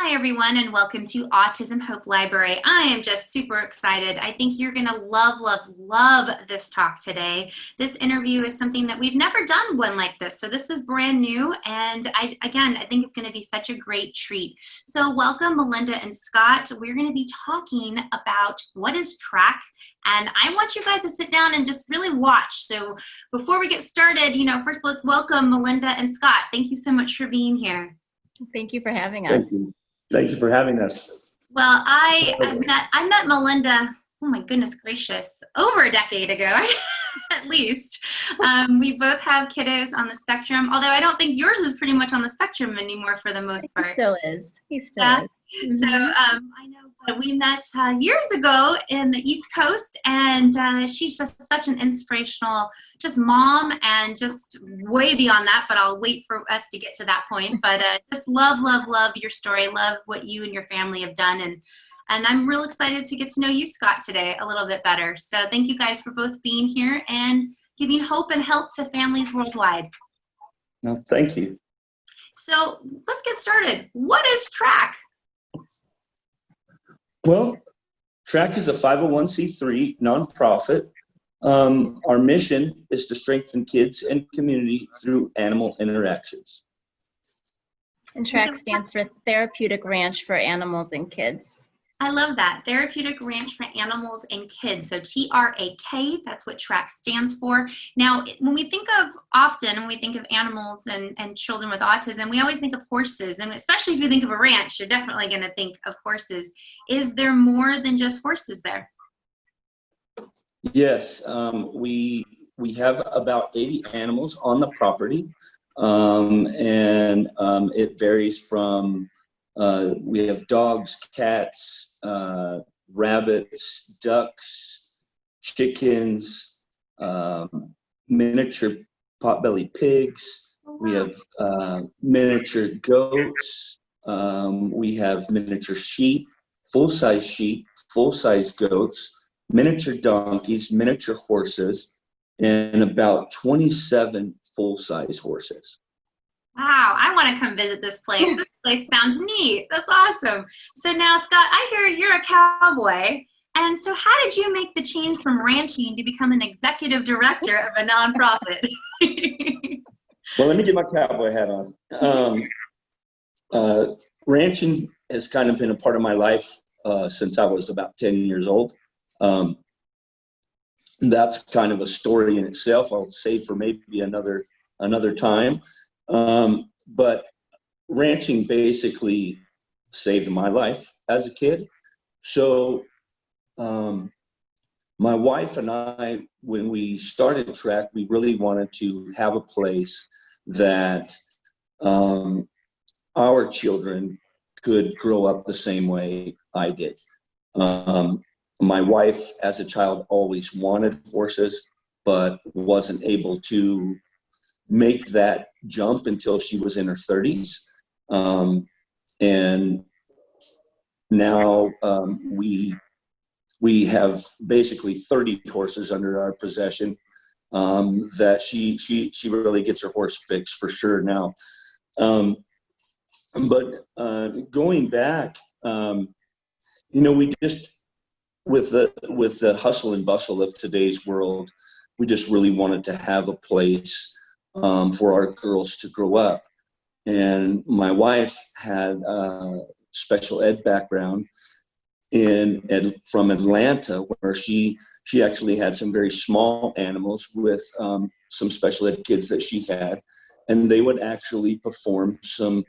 Hi, everyone, and welcome to Autism Hope Library. I am just super excited. I think you're going to love, love, love this talk today. This interview is something that we've never done one like this, so this is brand new, and I think it's going to be such a great treat. So welcome, Melinda and Scott. We're going to be talking about what is track, and I want you guys to sit down and just really watch. So before we get started, first let's welcome Melinda and Scott. Thank you so much for being here. Thank you for having us. Thank you. Thank you for having us. Well, I met Melinda, oh my goodness gracious, over a decade ago, at least. We both have kiddos on the spectrum, although I don't think yours is pretty much on the spectrum anymore for the most part. He still is. He still is. So I know, but we met years ago in the East Coast, and she's just such an inspirational, just mom, and just way beyond that. But I'll wait for us to get to that point. But just love, love, love your story. Love what you and your family have done, and I'm real excited to get to know you, Scott, today a little bit better. So thank you guys for both being here and giving hope and help to families worldwide. No, thank you. So let's get started. What is track? Well, TRAC is a 501c3 nonprofit. Our mission is to strengthen kids and community through animal interactions. And TRAC stands for Therapeutic Ranch for Animals and Kids. I love that. Therapeutic Ranch for Animals and Kids. So TRAK, that's what TRAC stands for. Now, when we think of animals and children with autism, we always think of horses. And especially if you think of a ranch, you're definitely going to think of horses. Is there more than just horses there? Yes, we have about 80 animals on the property. It varies from we have dogs, cats, rabbits, ducks, chickens, miniature potbelly pigs. We have miniature goats. We have miniature sheep, full-size goats, miniature donkeys, miniature horses, and about 27 full-size horses. Wow, I want to come visit this place. This place sounds neat. That's awesome. So now, Scott, I hear you're a cowboy. And so how did you make the change from ranching to become an executive director of a nonprofit? Well, let me get my cowboy hat on. Ranching has kind of been a part of my life since I was about 10 years old. That's kind of a story in itself. I'll save for maybe another time. But ranching basically saved my life as a kid. So my wife and I, when we started TRAC, we really wanted to have a place that our children could grow up the same way I did. My wife, as a child, always wanted horses, but wasn't able to make that jump until she was in her 30s. And now we have basically 30 horses under our possession that she really gets her horse fix for sure now. But going back, we just, with the hustle and bustle of today's world, we just really wanted to have a place for our girls to grow up. And my wife had a special ed background from Atlanta, where she actually had some very small animals with some special ed kids that she had, and they would actually perform some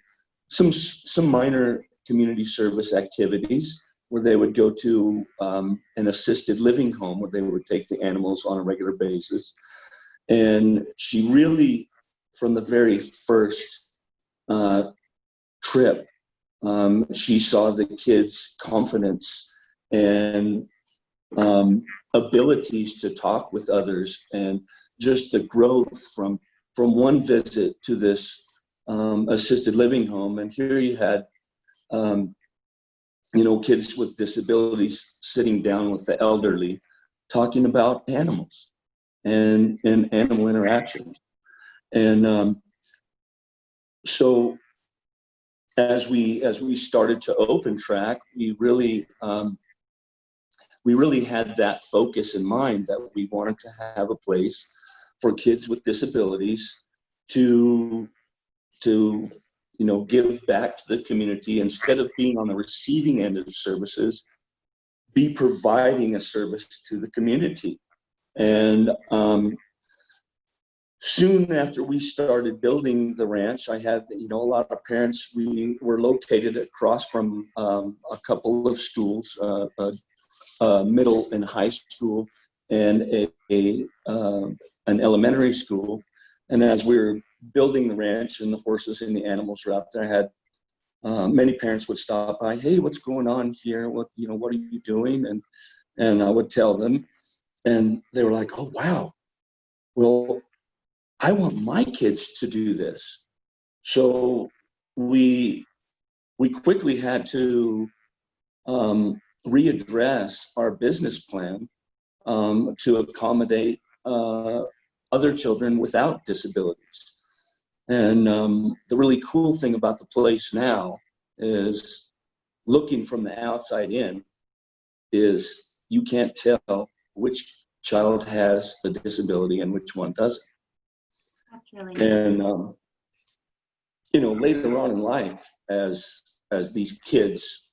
minor community service activities where they would go to an assisted living home where they would take the animals on a regular basis. And she really, from the very first trip, she saw the kids' confidence and abilities to talk with others, and just the growth from one visit to this assisted living home. And here you had kids with disabilities sitting down with the elderly talking about animals and animal interaction. And so as we started to open track, we really had that focus in mind, that we wanted to have a place for kids with disabilities to give back to the community, instead of being on the receiving end of services, be providing a service to the community. And soon after we started building the ranch, I had, a lot of parents. We were located across from a couple of schools, a middle and high school, and an elementary school. And as we were building the ranch and the horses and the animals were out there, I had many parents would stop by. Hey, what's going on here? What are you doing? And I would tell them, and they were like, oh, wow. Well, I want my kids to do this. So we quickly had to readdress our business plan to accommodate other children without disabilities. And the really cool thing about the place now is, looking from the outside in, is you can't tell which child has a disability and which one doesn't. That's really neat. And later on in life, as these kids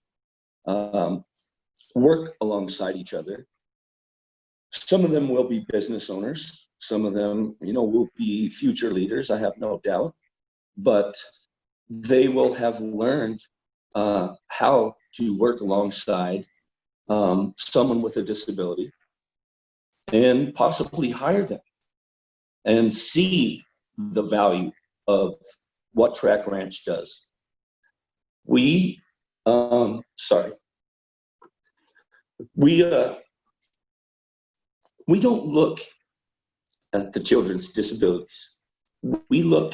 work alongside each other, some of them will be business owners. Some of them, will be future leaders, I have no doubt. But they will have learned how to work alongside someone with a disability, and possibly hire them and see the value of what Track Ranch does. We don't look at the children's disabilities. We look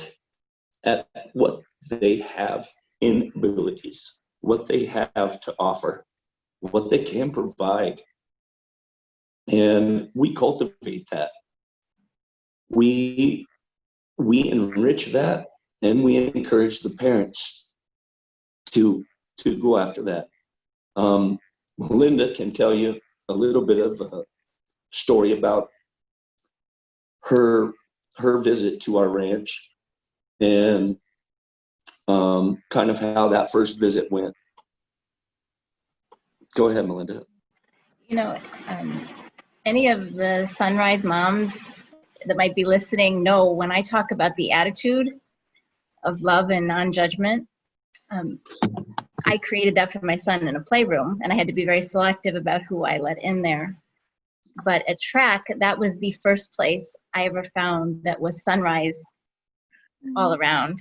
at what they have in abilities, what they have to offer, what they can provide. And we cultivate that. We enrich that, and we encourage the parents to go after that. Melinda can tell you a little bit of a story about her visit to our ranch, and kind of how that first visit went. Go ahead, Melinda. Any of the Sunrise moms that might be listening know when I talk about the attitude of love and non-judgment, I created that for my son in a playroom, and I had to be very selective about who I let in there. But at Track, that was the first place I ever found that was Sunrise all around.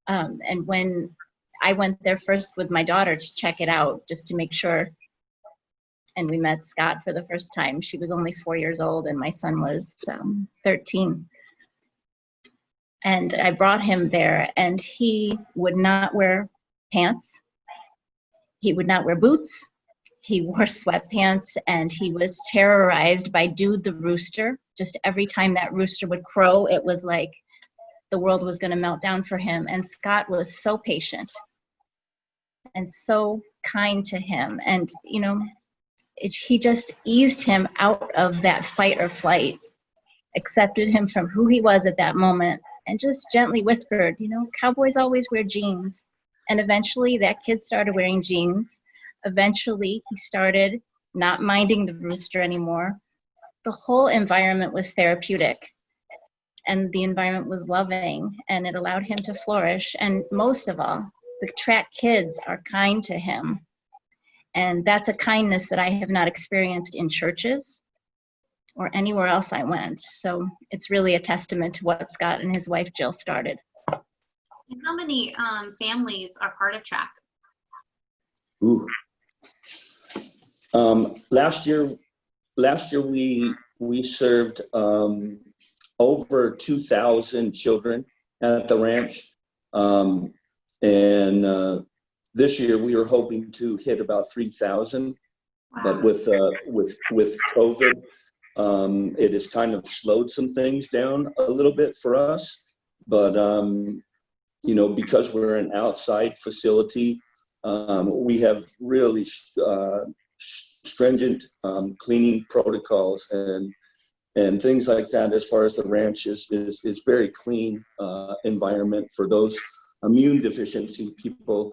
And when I went there first with my daughter to check it out, just to make sure, and we met Scott for the first time. She was only 4 years old, and my son was 13. And I brought him there, and he would not wear pants. He would not wear boots. He wore sweatpants, and he was terrorized by Dude the rooster. Just every time that rooster would crow, it was like the world was going to melt down for him. And Scott was so patient and so kind to him. And, he just eased him out of that fight or flight, accepted him from who he was at that moment, and just gently whispered, cowboys always wear jeans. And eventually that kid started wearing jeans. Eventually he started not minding the rooster anymore. The whole environment was therapeutic, and the environment was loving, and it allowed him to flourish. And most of all, the Track kids are kind to him. And that's a kindness that I have not experienced in churches or anywhere else I went. So it's really a testament to what Scott and his wife Jill started. And how many families are part of Track? Ooh. Last year we served over 2,000 children at the ranch, and this year we were hoping to hit about 3,000. Wow. But with COVID, it has kind of slowed some things down a little bit for us. But because we're an outside facility, we have really stringent cleaning protocols and things like that. As far as the ranch is very clean environment for those immune deficiency people.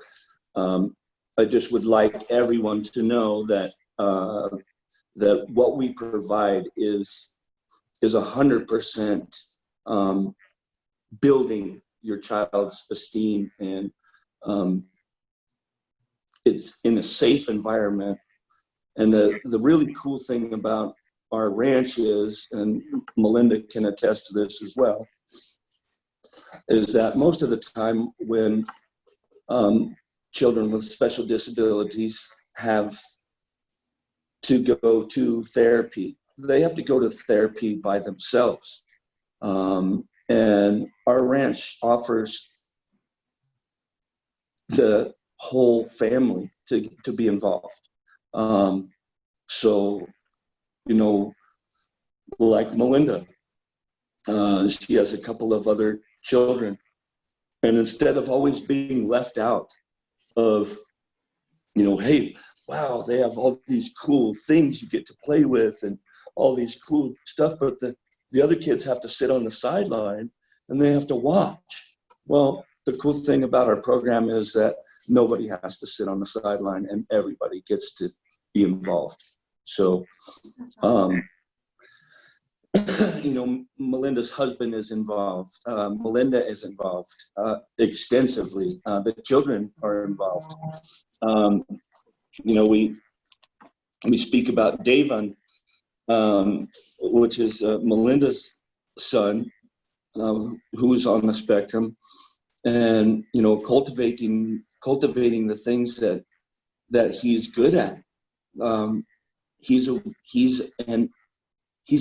I just would like everyone to know that that what we provide is 100% building your child's esteem, and it's in a safe environment. And the really cool thing about our ranch is, and Melinda can attest to this as well, is that most of the time when children with special disabilities have to go to therapy, they have to go to therapy by themselves. And our ranch offers the whole family to be involved. So, like Melinda, she has a couple of other children. And instead of always being left out of, hey, wow, they have all these cool things you get to play with and all these cool stuff, but the other kids have to sit on the sideline and they have to watch. Well, the cool thing about our program is that nobody has to sit on the sideline and everybody gets to be involved. So, Melinda's husband is involved. Melinda is involved extensively. The children are involved. We speak about Davon, which is Melinda's son, who is on the spectrum, and cultivating the things that he's good at. He's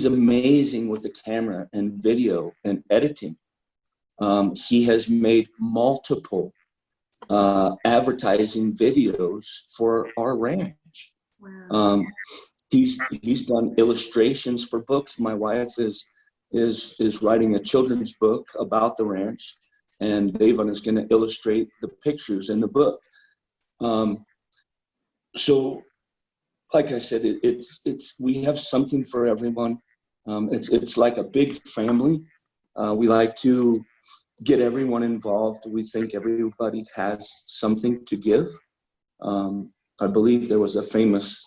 amazing with the camera and video and editing. He has made multiple advertising videos for our ranch. Wow. He's done illustrations for books. My wife is writing a children's book about the ranch, and Davon is going to illustrate the pictures in the book. So, like I said, we have something for everyone. It's like a big family. We like to get everyone involved. We think everybody has something to give. I believe there was a famous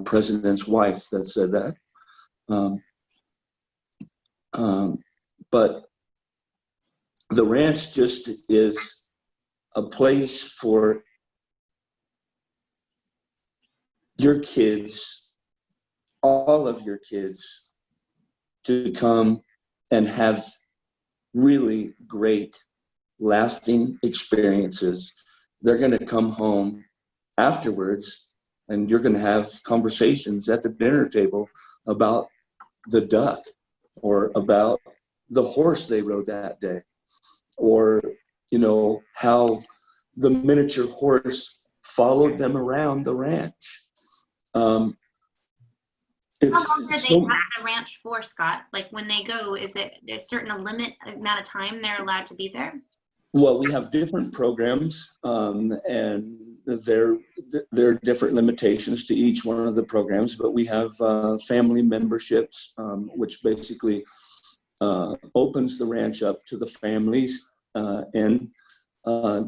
president's wife that said that. But the ranch just is a place for your kids, all of your kids, to come and have really great, lasting experiences. They're going to come home afterwards, and you're going to have conversations at the dinner table about the duck, or about the horse they rode that day, or how the miniature horse followed them around the ranch. How long do they have the ranch for, Scott? Like when they go, is it there's a certain amount of time they're allowed to be there? Well, we have different programs, and there are different limitations to each one of the programs, but we have family memberships, which basically opens the ranch up to the families and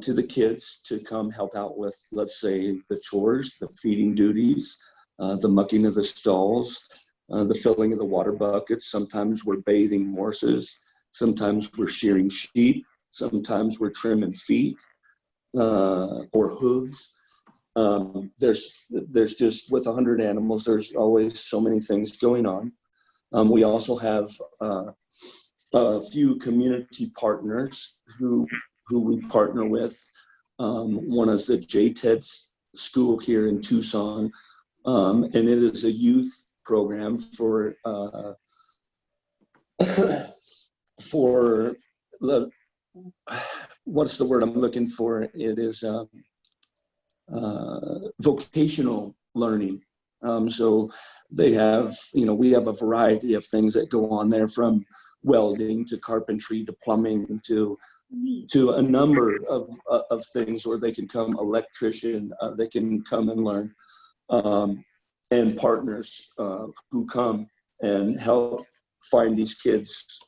to the kids to come help out with, let's say, the chores, the feeding duties, the mucking of the stalls, the filling of the water buckets. Sometimes we're bathing horses. Sometimes we're shearing sheep. Sometimes we're trimming feet or hooves. There's just, with 100 animals, there's always so many things going on. We also have a few community partners who we partner with. One is the JTEDS school here in Tucson, and it is a youth program for the, what's the word I'm looking for? It is vocational learning. So they have, we have a variety of things that go on there, from welding to carpentry to plumbing to to a number of things, or they can come electrician, they can come and learn, and partners who come and help find these kids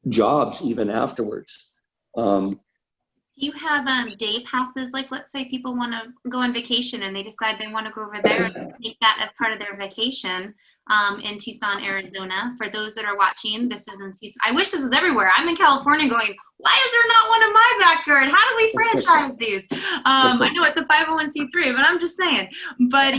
jobs even afterwards. Do you have day passes? Like, let's say people want to go on vacation and they decide they want to go over there and take that as part of their vacation in Tucson, Arizona. For those that are watching, this is in Tucson. I wish this was everywhere. I'm in California going, why is there not one in my backyard? How do we franchise these? I know it's a 501c3, but I'm just saying. But,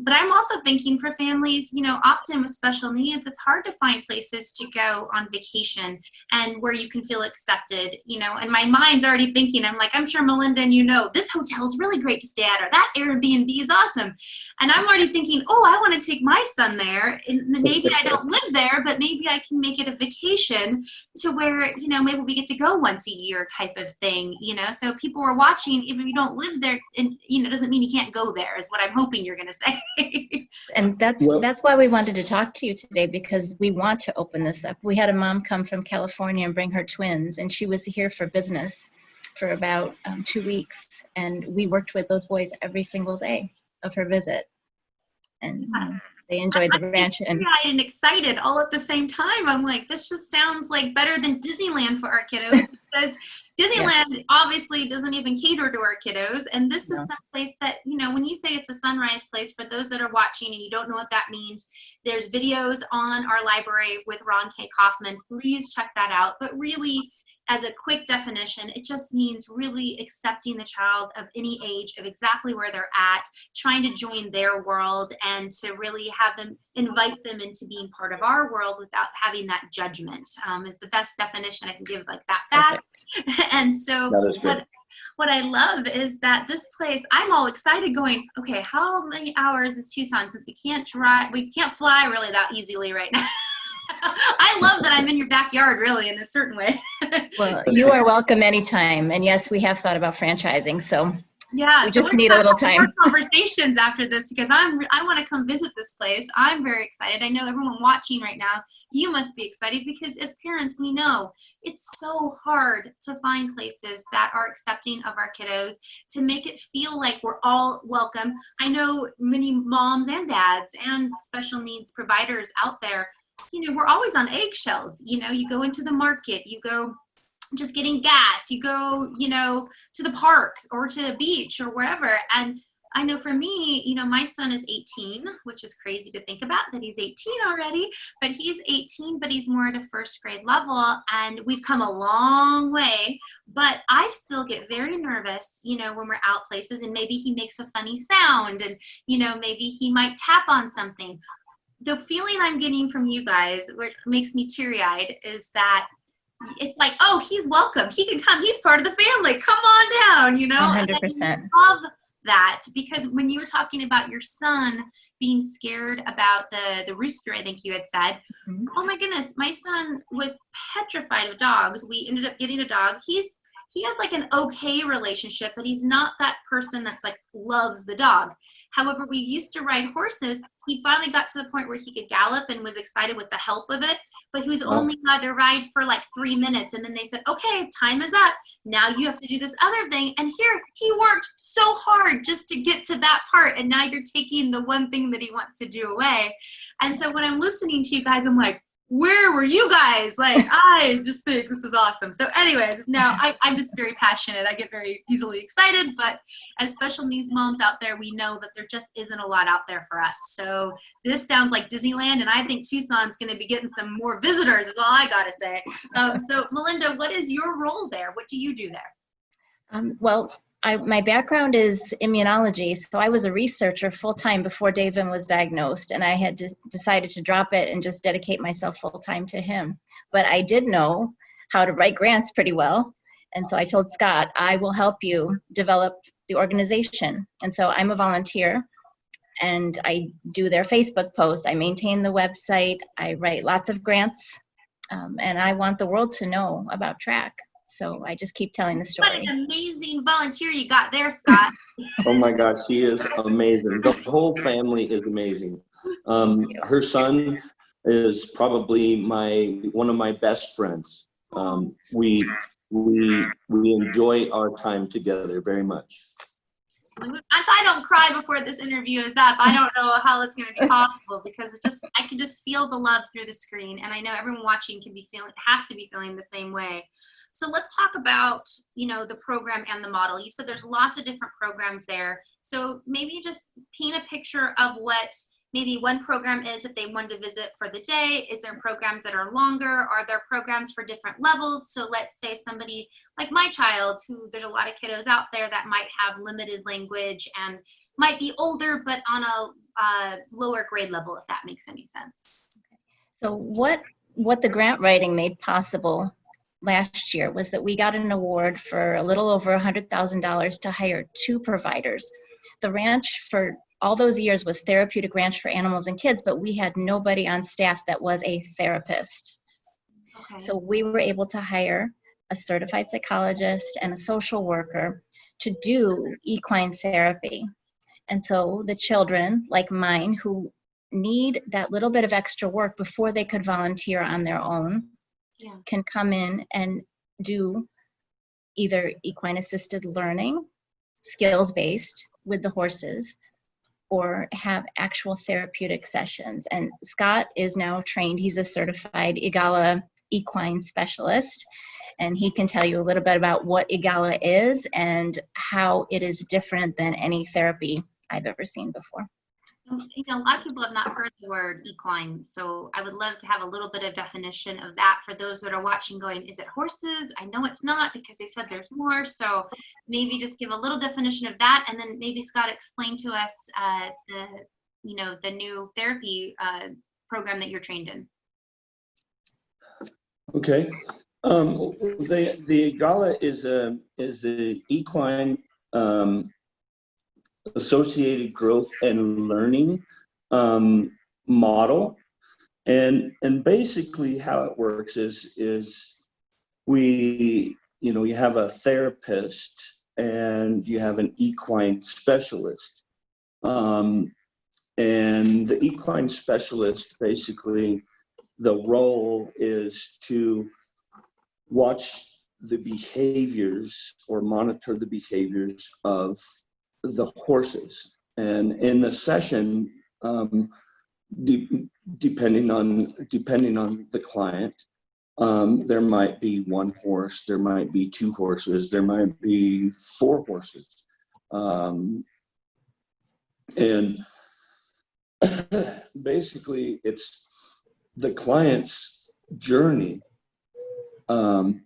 but I'm also thinking for families, often with special needs, it's hard to find places to go on vacation and where you can feel accepted, and my mind's already thinking, I'm like, I'm sure Melinda and this hotel is really great to stay at, or that Airbnb is awesome. And I'm already thinking, I want to take my son there, and maybe I don't live there, but maybe I can make it a vacation to where, maybe we get to go once a year type of thing, so people are watching, even if you don't live there, and, doesn't mean you can't go there, is what I'm hoping you're going to say. And that's why we wanted to talk to you today, because we want to open this up. We had a mom come from California and bring her twins, and she was here for business for about 2 weeks, and we worked with those boys every single day of her visit, and they enjoyed the ranch. And excited all at the same time. I'm like, this just sounds like better than Disneyland for our kiddos, because Disneyland obviously doesn't even cater to our kiddos. And this is some place that, when you say it's a sunrise place, for those that are watching and you don't know what that means, there's videos on our library with Ron K. Kaufman. Please check that out. But really, as a quick definition, it just means really accepting the child of any age, of exactly where they're at, trying to join their world, and to really have them, invite them into being part of our world without having that judgment, is the best definition I can give, like that fast. And so what I love is that this place, I'm all excited going, okay, how many hours is Tucson, since we can't fly really that easily right now. I love that I'm in your backyard, really, in a certain way. Well, you are welcome anytime. And yes, we have thought about franchising, so we just need a little time. More conversations after this, because I want to come visit this place. I'm very excited. I know everyone watching right now, you must be excited, because as parents, we know it's so hard to find places that are accepting of our kiddos, to make it feel like we're all welcome. I know many moms and dads and special needs providers out there, we're always on eggshells. You go into the market, you go just getting gas, you go, to the park or to the beach or wherever. And I know for me, my son is 18, which is crazy to think about that he's 18 already, but he's 18, but he's more at a first grade level, and we've come a long way. But I still get very nervous, when we're out places, and maybe he makes a funny sound, and, maybe he might tap on something. The feeling I'm getting from you guys, which makes me teary-eyed, is that it's like, oh, he's welcome. He can come. He's part of the family. Come on down, 100%. And I love that, because when you were talking about your son being scared about the rooster, I think you had said, oh my goodness, my son was petrified of dogs. We ended up getting a dog. He has like an okay relationship, but he's not that person that's like loves the dog. However, we used to ride horses. He finally got to the point where he could gallop and was excited with the help of it, but he was only allowed to ride for like 3 minutes. And then they said, okay, time is up. Now you have to do this other thing. And here he worked so hard just to get to that part. And now you're taking the one thing that he wants to do away. And so when I'm listening to you guys, I'm like, where were you guys? Like, I just think this is awesome. So anyways, now I'm just very passionate. I get very easily excited, but as special needs moms out there, we know that there just isn't a lot out there for us. So this sounds like Disneyland, and I think Tucson's going to be getting some more visitors, is all I got to say. So Melinda, what is your role there? What do you do there? Well, my background is immunology, so I was a researcher full-time before David was diagnosed, and I had decided to drop it and just dedicate myself full-time to him. But I did know how to write grants pretty well, and so I told Scott, I will help you develop the organization. And so I'm a volunteer, and I do their Facebook posts, I maintain the website, I write lots of grants, and I want the world to know about track. So I just keep telling the story. What an amazing volunteer you got there, Scott. Oh my gosh, she is amazing. The whole family is amazing. Her son is probably one of my best friends. We enjoy our time together very much. If I don't cry before this interview is up, I don't know how it's going to be possible, because I can just feel the love through the screen, and I know everyone watching has to be feeling the same way. So let's talk about, the program and the model. You said there's lots of different programs there. So maybe just paint a picture of what maybe one program is if they wanted to visit for the day. Is there programs that are longer? Are there programs for different levels? So let's say somebody like my child, who there's a lot of kiddos out there that might have limited language and might be older, but on a lower grade level, if that makes any sense. So what the grant writing made possible last year was that we got an award for a little over $100,000 to hire 2 providers. The ranch for all those years was Therapeutic Ranch for Animals and Kids, but we had nobody on staff that was a therapist. Okay. So we were able to hire a certified psychologist and a social worker to do equine therapy. And so the children, like mine, who need that little bit of extra work before they could volunteer on their own, can come in and do either equine assisted learning, skills-based with the horses, or have actual therapeutic sessions. And Scott is now trained. He's a certified EGALA equine specialist, and he can tell you a little bit about what EGALA is and how it is different than any therapy I've ever seen before. A lot of people have not heard the word equine, so I would love to have a little bit of definition of that for those that are watching going, is it horses? I know it's not, because they said there's more. So maybe just give a little definition of that, and then maybe Scott explain to us the new therapy program that you're trained in. Okay. The EGALA is the equine associated growth and learning model, and basically how it works is you have a therapist and you have an equine specialist, and the equine specialist, basically the role is to watch the behaviors or monitor the behaviors of the horses. And in the session, depending on the client, there might be 1 horse, there might be 2 horses, there might be 4 horses, and basically it's the client's journey to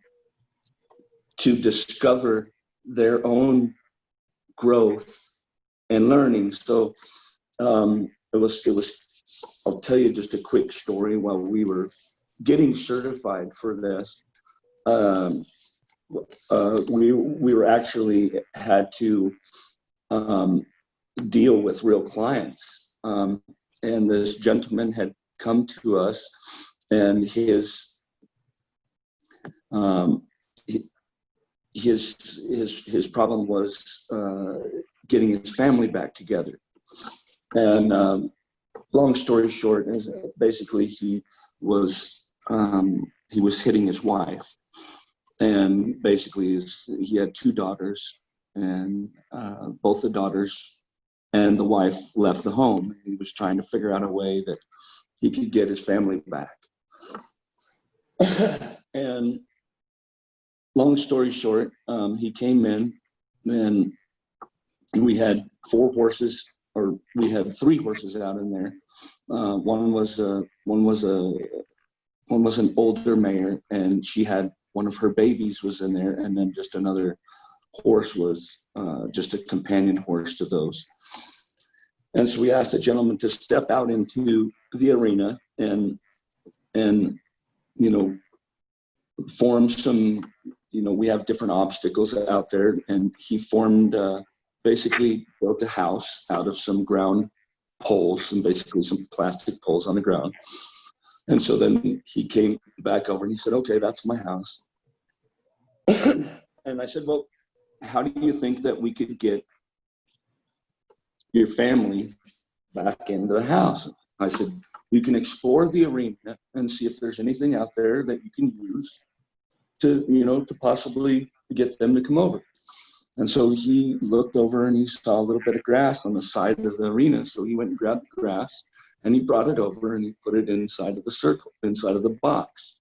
discover their own growth and learning. So it was I'll tell you just a quick story. While we were getting certified for this, we were actually had to deal with real clients, and this gentleman had come to us, and his problem was getting his family back together. And long story short is basically he was hitting his wife, and basically he had 2 daughters, and both the daughters and the wife left the home. He was trying to figure out a way that he could get his family back. And long story short, he came in, and we had 4 horses, or we had 3 horses out in there. One was an older mare, and she had one of her babies was in there, and then just another horse was just a companion horse to those. And so we asked the gentleman to step out into the arena and form some, we have different obstacles out there, and he formed, basically built a house out of some ground poles, and basically some plastic poles on the ground. And so then he came back over and he said, okay, that's my house. And I said, well, how do you think that we could get your family back into the house? I said, you can explore the arena and see if there's anything out there that you can use to, to possibly get them to come over. And so he looked over and he saw a little bit of grass on the side of the arena. So he went and grabbed the grass and he brought it over and he put it inside of the circle, inside of the box.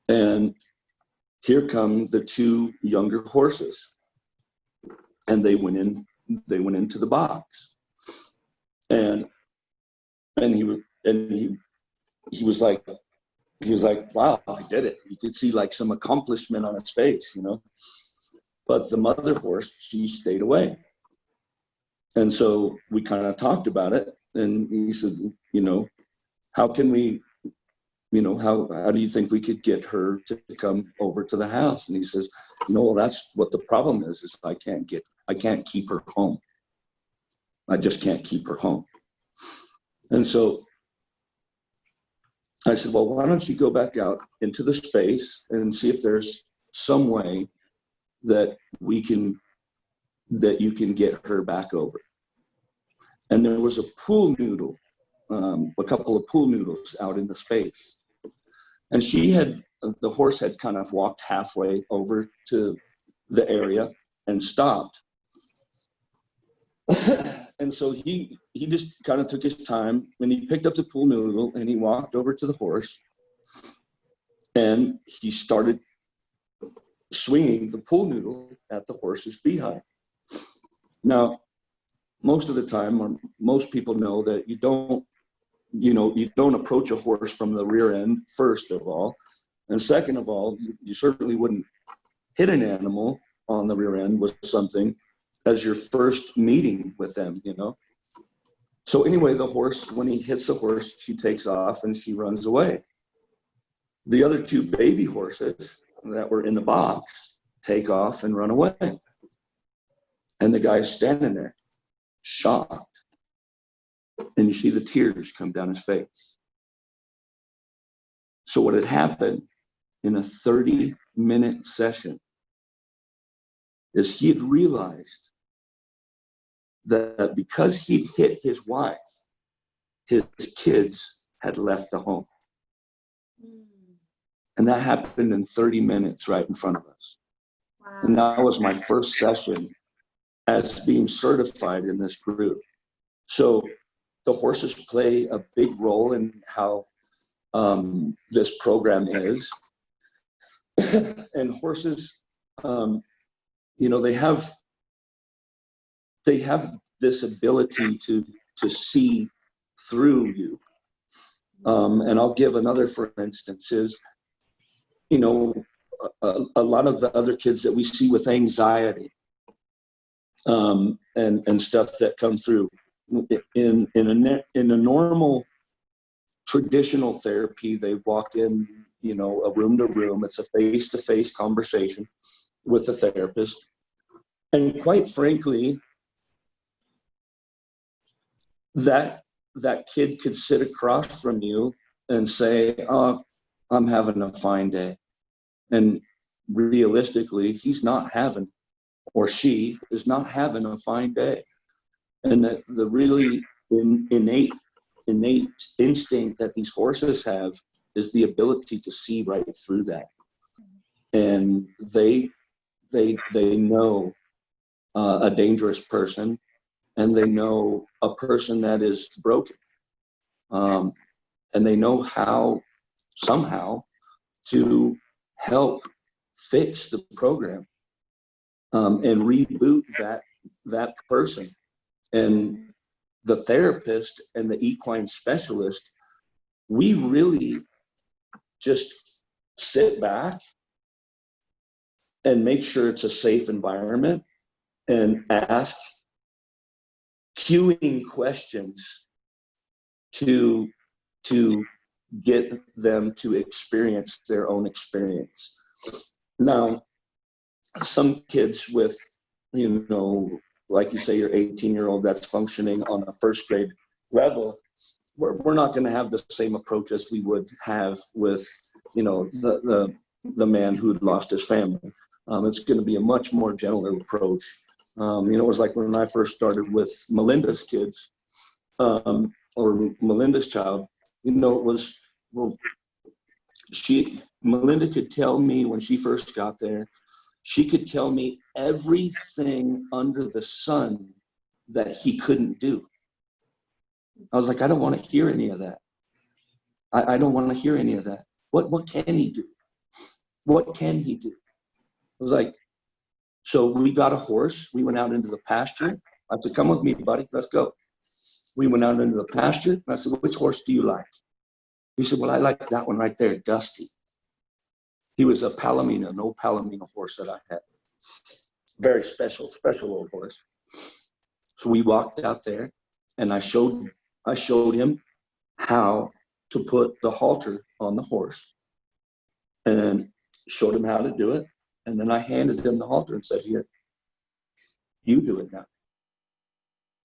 And here come the two younger horses. And they went into the box. And he was like, wow, I did it. You could see like some accomplishment on his face, But the mother horse, she stayed away. And so we kind of talked about it. And he said, how can we, how do you think we could get her to come over to the house? And he says, well, that's what the problem is I can't keep her home. I just can't keep her home. And so I said, well, why don't you go back out into the space and see if there's some way that you can get her back over. And there was a pool noodle, a couple of pool noodles out in the space. And the horse had kind of walked halfway over to the area and stopped. And so he just kind of took his time and he picked up the pool noodle and he walked over to the horse and he started swinging the pool noodle at the horse's behind. Now, most of the time, or most people know that you don't approach a horse from the rear end, first of all. And second of all, you certainly wouldn't hit an animal on the rear end with something as your first meeting with them, So anyway, the horse, when he hits the horse, she takes off and she runs away. The other two baby horses that were in the box take off and run away. And the guy's standing there, shocked. And you see the tears come down his face. So what had happened in a 30-minute session is he had realized that because he'd hit his wife, his kids had left the home. And that happened in 30 minutes right in front of us. Wow. And that was my first session as being certified in this group. So the horses play a big role in how this program is. And horses, they have this ability to see through you. And I'll give another, for instance, is, a lot of the other kids that we see with anxiety and stuff that come through in a normal traditional therapy, they walk in, a room to room. It's a face-to-face conversation with a therapist. And quite frankly, that kid could sit across from you and say, oh, I'm having a fine day. And realistically, he's not having, or she is not having a fine day. And the really innate instinct that these horses have is the ability to see right through that. And they know a dangerous person, and they know a person that is broken. And they know how somehow to help fix the program and reboot that person. And the therapist and the equine specialist, we really just sit back and make sure it's a safe environment and ask cueing questions to get them to experience their own experience. Now, some kids with, like you say, your 18-year-old that's functioning on a first grade level, we're not going to have the same approach as we would have with, the man who'd lost his family. It's going to be a much more gentler approach. It was like when I first started with Melinda's kids, or Melinda's child, You know, it was, well, Melinda could tell me when she first got there, she could tell me everything under the sun that he couldn't do. I was like, I don't want to hear any of that. I don't want to hear any of that. What can he do? What can he do? I was like, so we got a horse. We went out into the pasture. I said, come with me, buddy. Let's go. We went out into the pasture. And I said, which horse do you like? He said, well, I like that one right there, Dusty. He was a Palomino, no Palomino horse that I had. Very special little horse. So we walked out there, and I showed him how to put the halter on the horse, and showed him how to do it. And then I handed him the halter and said, here, you do it now.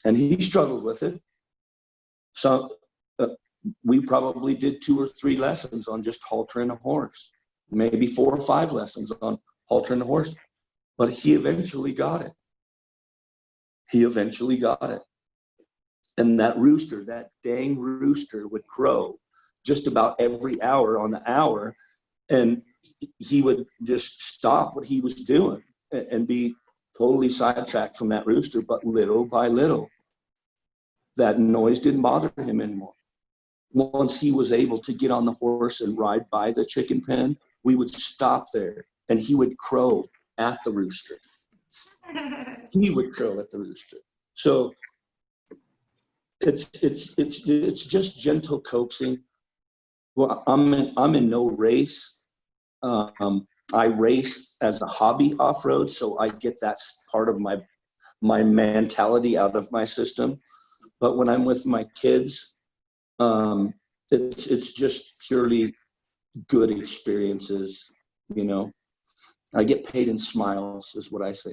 And he struggled with it. So we probably did 2 or 3 lessons on just haltering a horse, maybe 4 or 5 lessons on haltering a horse. But he eventually got it. And that rooster, that dang rooster, would crow just about every hour on the hour. And he would just stop what he was doing and be totally sidetracked from that rooster. But little by little, that noise didn't bother him anymore. Once he was able to get on the horse and ride by the chicken pen, we would stop there and he would crow at the rooster. He would crow at the rooster. So it's just gentle coaxing. Well, I'm in no race. I race as a hobby off-road, so I get that part of my mentality out of my system. But when I'm with my kids, it's just purely good experiences, you know. I get paid in smiles, is what I say.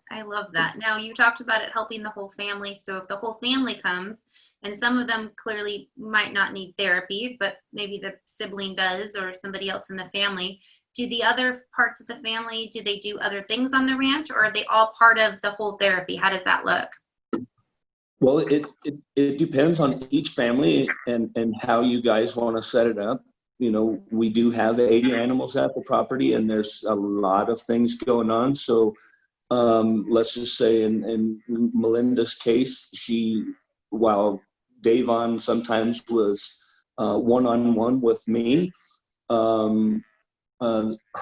I love that. Now, you talked about it helping the whole family. So if the whole family comes, and some of them clearly might not need therapy, but maybe the sibling does or somebody else in the family, do the other parts of the family, do they do other things on the ranch, or are they all part of the whole therapy? How does that look? Well, it depends on each family and how you guys want to set it up. You know, we do have 80 animals at the property, and there's a lot of things going on. So let's just say in Melinda's case, while Davon sometimes was one-on-one with me, her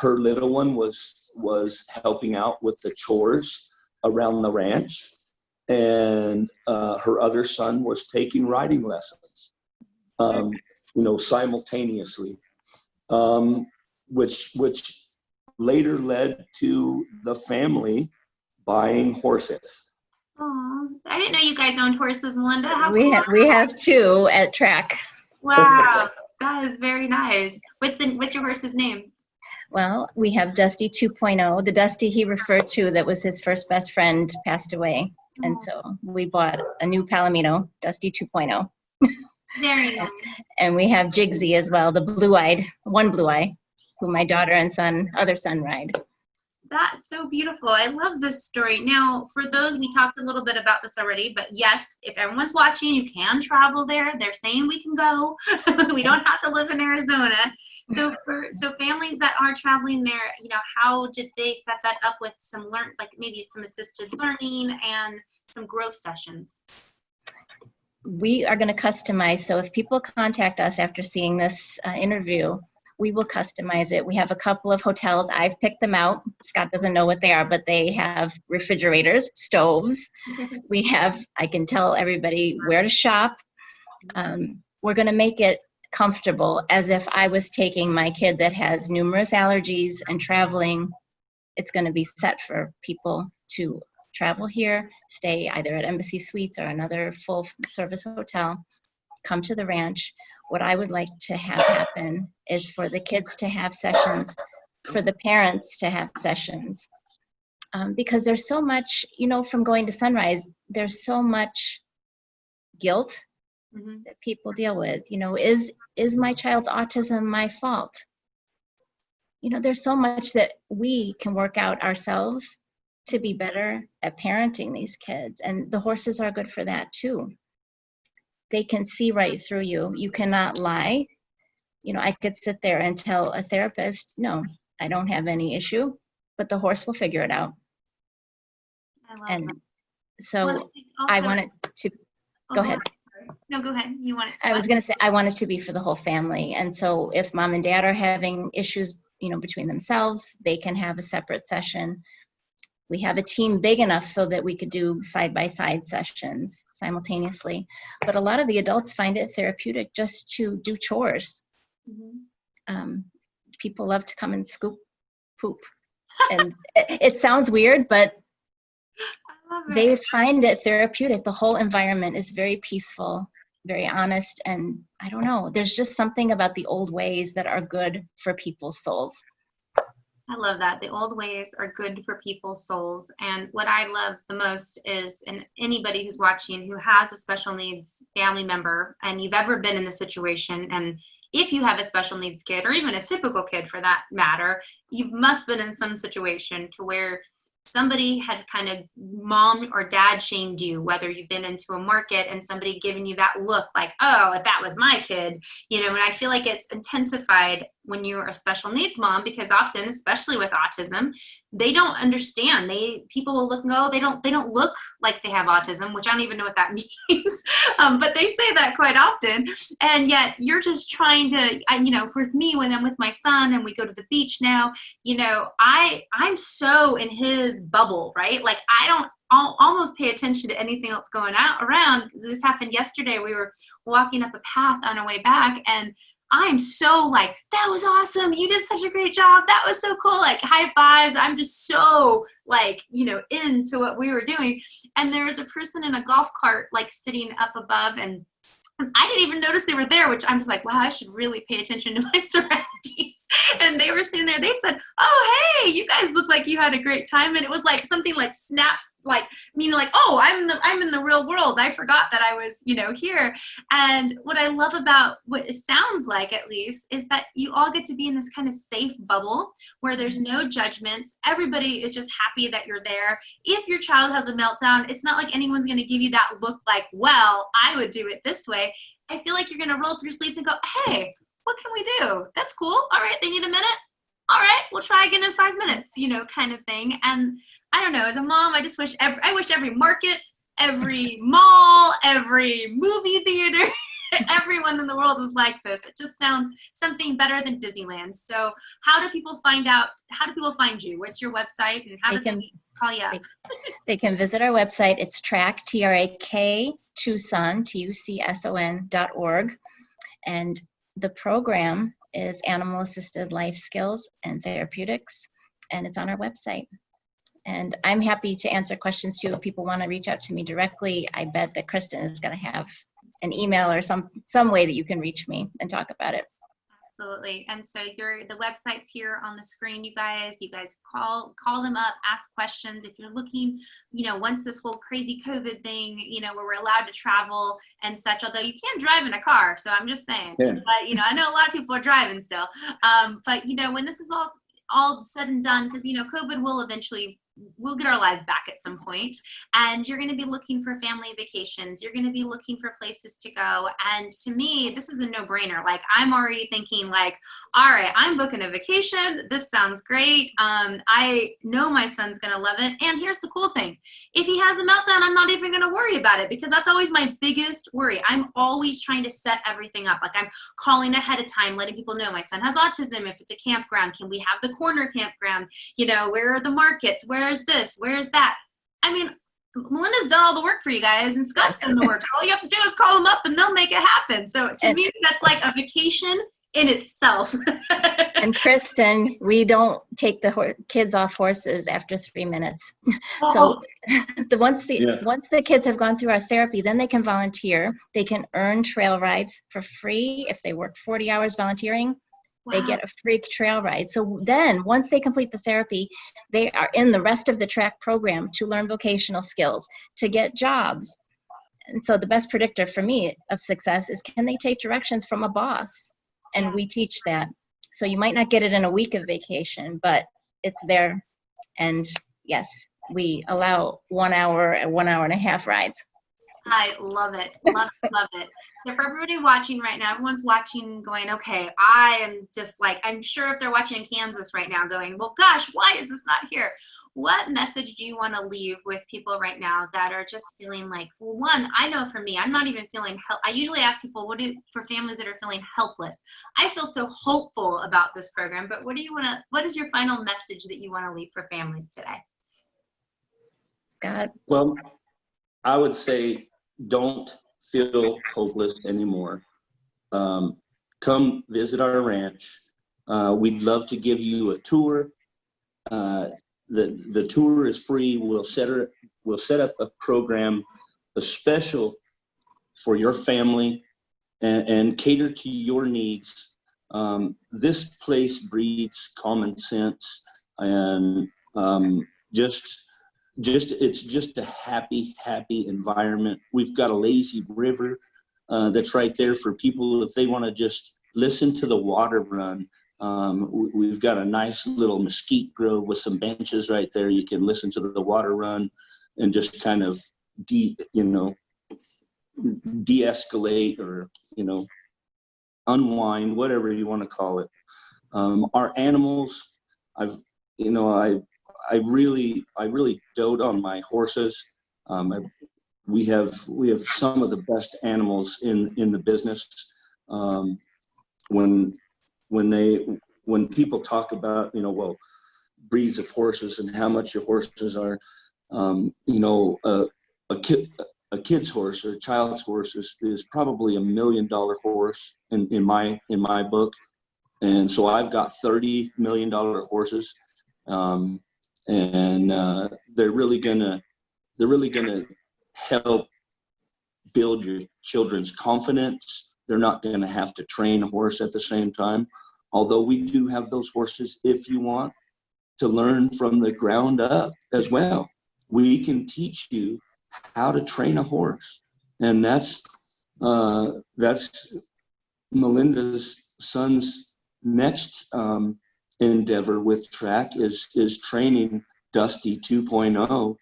little one was helping out with the chores around the ranch, and her other son was taking riding lessons, simultaneously, which later led to the family buying horses. Oh, I didn't know you guys owned horses, Melinda. How We have 2 at track. Wow, that is very nice. What's your horse's names? Well, we have Dusty 2.0. The Dusty he referred to that was his first best friend passed away. And so we bought a new Palomino, Dusty 2.0. Very nice. And we have Jigsy as well, the one blue eye, who my daughter and other son ride. That's so beautiful. I love this story. Now, for those, we talked a little bit about this already, but yes, if everyone's watching, you can travel there. They're saying we can go. We don't have to live in Arizona. So families that are traveling there, how did they set that up with maybe some assisted learning and some growth sessions? We are going to customize. So if people contact us after seeing this interview, we will customize it. We have a couple of hotels. I've picked them out. Scott doesn't know what they are, but they have refrigerators, stoves. I can tell everybody where to shop. We're going to make it comfortable as if I was taking my kid that has numerous allergies and traveling. It's going to be set for people to travel here, stay either at Embassy Suites or another full service hotel, come to the ranch. What I would like to have happen is for the kids to have sessions, for the parents to have sessions, because there's so much, from going to Sunrise, there's so much guilt that people deal with. Is my child's autism my fault? There's so much that we can work out ourselves to be better at parenting these kids, and the horses are good for that too. they can see right through you. You cannot lie. You know, I could sit there and tell a therapist, no, I don't have any issue, but the horse will figure it out. I love And that. so Well, I also, wanted to, oh, go ahead. Sorry. No, go ahead. You want it to I was going to say, I want it to be for the whole family. And so if mom and dad are having issues, you know, between themselves, they can have a separate session. We have a team big enough so that we could do side-by-side sessions simultaneously. But a lot of the adults find it therapeutic just to do chores. People love to come and scoop poop. And it sounds weird, but they find it therapeutic. The whole environment is very peaceful, very honest, and I don't know, there's just something about the old ways that are good for people's souls. I love that. The old ways are good for people's souls. And what I love the most is, and anybody who's watching who has a special needs family member, and you've ever been in the situation, and if you have a special needs kid, or even a typical kid for that matter, you must been in some situation to where somebody had kind of mom or dad shamed you, whether you've been into a market and somebody giving you that look like, oh, if that was my kid, you know. And I feel like it's intensified when you're a special needs mom, because often, especially with autism, they don't understand. People will look and go, they don't look like they have autism, which I don't even know what that means. But they say that quite often. And yet you're just trying to, you know, with me, when I'm with my son and we go to the beach now, you know, I'm so in his bubble, right? Like I'll almost pay attention to anything else going around. This happened yesterday. We were walking up a path on our way back, and I'm so like, that was awesome. You did such a great job. That was so cool. Like high fives. I'm just so like, you know, into what we were doing. And there was a person in a golf cart, like sitting up above, and I didn't even notice they were there, which I'm just like, wow, I should really pay attention to my surroundings. And they were sitting there. They said, oh, hey, you guys look like you had a great time. And it was like something like snap, like meaning like, oh, I'm in the real world. I forgot that I was, you know, here. And what I love about what it sounds like, at least, is that you all get to be in this kind of safe bubble where there's no judgments. Everybody is just happy that you're there. If your child has a meltdown, it's not like anyone's going to give you that look like, well, I would do it this way. I feel like you're going to roll up your sleeves and go, hey, what can we do? That's cool. All right, they need a minute. All right, we'll try again in 5 minutes, you know, kind of thing. And I don't know, as a mom, I just wish every market, every mall, every movie theater, everyone in the world was like this. It just sounds something better than Disneyland. So how do people find you? What's your website, and how do they call you up? They can visit our website. It's TRAK, T-R-A-K, Tucson, Tucson.org. And the program is Animal Assisted Life Skills and Therapeutics, and it's on our website. And I'm happy to answer questions too. If people want to reach out to me directly, I bet that Kristen is going to have an email or some way that you can reach me and talk about it. Absolutely. And so the website's here on the screen, you guys call them up, ask questions. If you're looking, you know, once this whole crazy COVID thing, you know, where we're allowed to travel and such, although you can't drive in a car. So I'm just saying, but, you know, I know a lot of people are driving still. But, you know, when this is all said and done, because, you know, COVID we'll get our lives back at some point, and you're going to be looking for family vacations. You're going to be looking for places to go. And to me, this is a no-brainer. Like, I'm already thinking like, all right, I'm booking a vacation. This sounds great. I know my son's going to love it. And here's the cool thing. If he has a meltdown, I'm not even going to worry about it, because that's always my biggest worry. I'm always trying to set everything up. Like, I'm calling ahead of time, letting people know my son has autism. If it's a campground, can we have the corner campground? You know, where are the markets? Where's this? Where's that? I mean, Melinda's done all the work for you guys, and Scott's done the work. So all you have to do is call them up and they'll make it happen. So to me, that's like a vacation in itself. And Kristen, we don't take the kids off horses after 3 minutes. So once the kids have gone through our therapy, then they can volunteer. They can earn trail rides for free if they work 40 hours volunteering. Wow. They get a free trail ride. So then once they complete the therapy, they are in the rest of the TRAK program to learn vocational skills, to get jobs. And so the best predictor for me of success is, can they take directions from a boss? And we teach that. So you might not get it in a week of vacation, but it's there. And yes, we allow 1 hour and 1.5 hour rides. I love it. Love it. Love it. So for everybody watching right now, everyone's watching going, okay, I am just like, I'm sure if they're watching in Kansas right now going, well, gosh, why is this not here? What message do you want to leave with people right now that are just feeling like, well, one, I know for me, I'm not even feeling I usually ask people, for families that are feeling helpless? I feel so hopeful about this program, but what is your final message that you want to leave for families today? Scott? Well, I would say don't feel hopeless anymore. Come visit our ranch. We'd love to give you a tour. The tour is free. We'll set up a program, a special for your family, and cater to your needs. This place breeds common sense, and it's just a happy environment. We've got a lazy river that's right there for people if they want to just listen to the water run. We've got a nice little mesquite grove with some benches right there. You can listen to the water run and just kind of de-escalate or unwind, whatever you want to call it. Our animals, I really dote on my horses. We have some of the best animals in the business. When people talk about breeds of horses and how much your horses are, a kid's horse or a child's horse is probably $1 million horse in my book, and so I've got $30 million horses, and they're really gonna help build your children's confidence. They're not gonna have to train a horse at the same time, although we do have those horses if you want to learn from the ground up as well. We can teach you how to train a horse, and that's Melinda's son's next endeavor with track is training Dusty 2.0,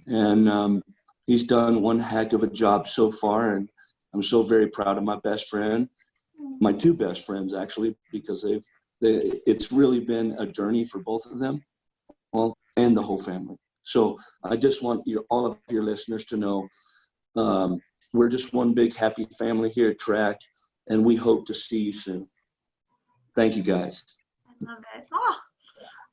and he's done one heck of a job so far, and I'm so very proud of my best friend, my two best friends actually, because it's really been a journey for both of them, and the whole family. So I just want all of your listeners to know we're just one big happy family here at Track, and we hope to see you soon. Thank you, guys. I love it. Oh,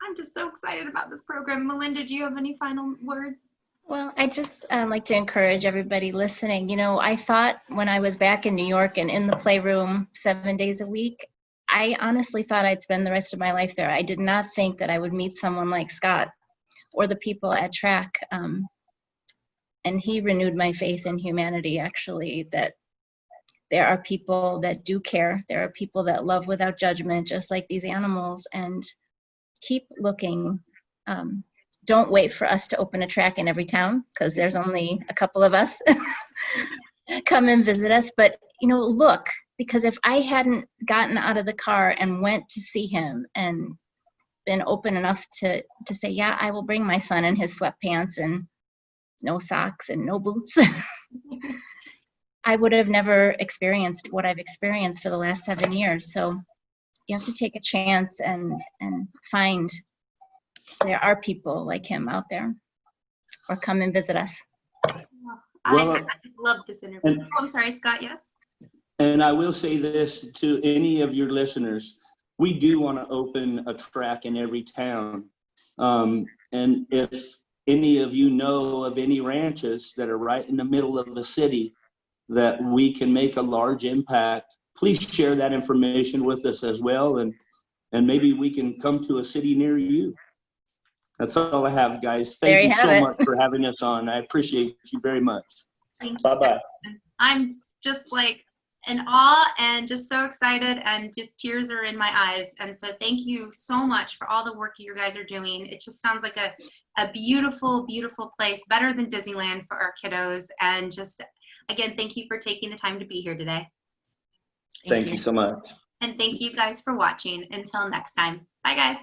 I'm just so excited about this program. Melinda, do you have any final words? Well, I just like to encourage everybody listening. I thought when I was back in New York and in the playroom 7 days a week, I honestly thought I'd spend the rest of my life there. I did not think that I would meet someone like Scott or the people at Track. And he renewed my faith in humanity, actually, that there are people that do care. There are people that love without judgment, just like these animals, and keep looking. Don't wait for us to open a Track in every town, because there's only a couple of us. Come and visit us. But, look, because if I hadn't gotten out of the car and went to see him and been open enough to say, yeah, I will bring my son in his sweatpants and no socks and no boots, I would have never experienced what I've experienced for the last 7 years. So you have to take a chance and find there are people like him out there, or come and visit us. I love this interview. I'm sorry, Scott, yes? And I will say this to any of your listeners. We do want to open a Track in every town. And if any of you know of any ranches that are right in the middle of a city that we can make a large impact, please share that information with us as well. And maybe we can come to a city near you. That's all I have, guys. Thank you so much for having us on. I appreciate you very much. Thank you. Bye-bye. I'm just like in awe and just so excited, and just tears are in my eyes. And so thank you so much for all the work you guys are doing. It just sounds like a beautiful, beautiful place, better than Disneyland for our kiddos. And just, again, thank you for taking the time to be here today. Thank you so much. And thank you guys for watching. Until next time. Bye, guys.